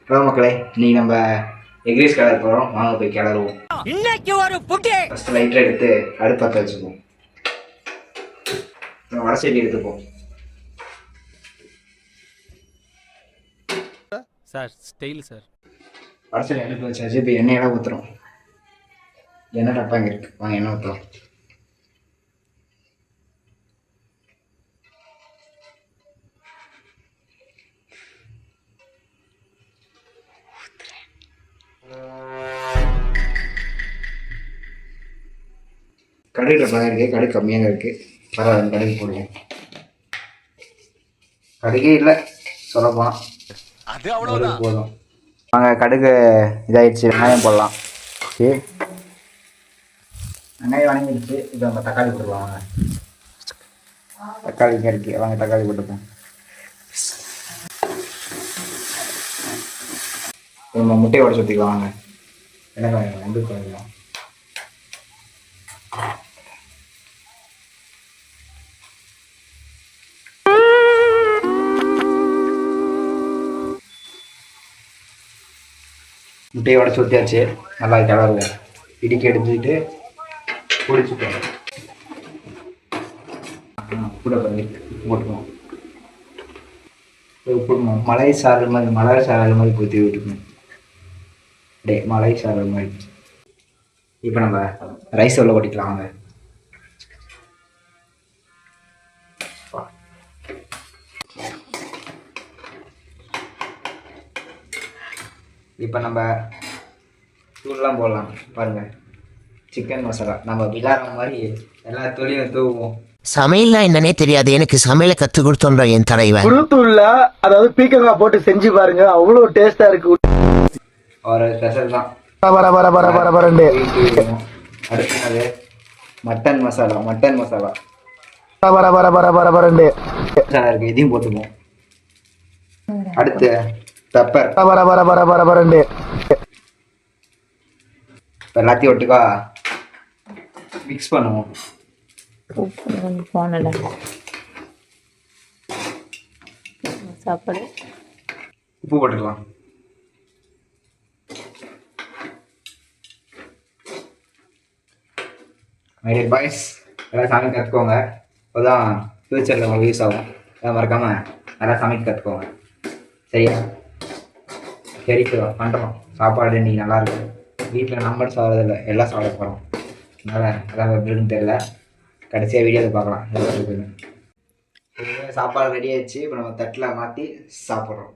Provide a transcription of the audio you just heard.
Hello மக்களே, இன்னைக்கு நம்ம எக்ரீஸ் கிளற போகிறோம். வாங்க போய் கிளறுவோம். இன்னைக்கு ஒரு புட்டி ஃபஸ்ட்டு லைட்டர் எடுத்து அடுப்பத்தை வச்சுப்போம். வடசெடி எடுத்துப்போம். Sir style sir. வடசெடி அடுப்பு வச்சாச்சு. இப்போ எண்ணெயெல்லாம் ஊற்றுறோம். எண்ணெய் டப்பா இங்கே இருக்குது. வாங்க எண்ணெய் ஊற்றுறோம். கடுகு டப்பா தான் இருக்குது. கடுகு கம்மியாக தான் இருக்குது. பரவாயில்ல, கடுகு போடுவோம். கடுகே இல்லை சொல்லப்போனால், அது அவ்வளோ போதும். வாங்க, கடுகு இதாகிடுச்சு. வெங்காயம் போடலாம். ஓகே, வெங்காயம் வணங்கிடுச்சு. இப்போ நம்ம தக்காளி போட்டுக்கலாம். வாங்க, தக்காளி இங்கே இருக்குது. வாங்க தக்காளி போட்டுப்போம். நம்ம முட்டையை உடச்சி ஊற்றிக்கலாம். வாங்க, வெங்காயம் வந்து பண்ணிக்கலாம். முட்டையை உடச்சி ஊற்றியாச்சு. நல்லா கிளறுவோம். இடிக்க எடுத்துக்கிட்டு பிடிச்சிப்போம். கூட போட்டுக்கணும். போட்டுக்கணும். மலை சாரல் மாதிரி ஊற்றி விட்டுக்கணும். அப்படியே மலை சாரல் மாதிரி. இப்போ நம்ம ரைஸ் உள்ள கொட்டிக்கலாம். வாங்க, இப்போ நம்ம தூள்லாம் போடலாம். பாருங்கள், சிக்கன் மசாலா நம்ம விளாட்ற மாதிரி எல்லா தூளையும் தூவுவோம். சமையல்னா என்னன்னே தெரியாது. எனக்கு சமையலை கற்றுக் கொடுத்தோன்ற என் தலைவன். குருத்தூள்ல அதாவது பீக்கங்காய் போட்டு செஞ்சு பாருங்க, அவ்வளோ டேஸ்டா இருக்கு. ஒரு ஸ்பெஷல் தான். அடுத்தது மட்டன் மசாலா. மசாலா இருக்கு, இதையும் போட்டுப்போம். அடுத்து பெப்பர். எல்லாத்தையும் ஒட்டுக்கா மிக்ஸ் பண்ணுவோம். சாப்பாடு உப்பு போட்டுக்கலாம். மைடியர் பாய்ஸ், எல்லாம் சமைக்க கற்றுக்கோங்க. அப்போதான் ஃப்யூச்சரில் உங்களுக்கு யூஸ் ஆகும். எல்லாம் மறக்காமல் நல்லா சமைக்க கற்றுக்கோங்க. சரியா? சரி, பண்ணுறோம். சாப்பாடு இன்றைக்கி நல்லாயிருக்கு. வீட்டில் நம்பர் சாப்பிட்றதில்ல, எல்லாம் சாப்பிட போகிறோம். அதனால் அதான் எப்படி இருக்குன்னு தெரியல. கடைசியாக வீடியோவில் பார்க்கலாம். சாப்பாடு ரெடி ஆகிடுச்சு. இப்போ நம்ம தட்டில் மாற்றி சாப்பிட்றோம்.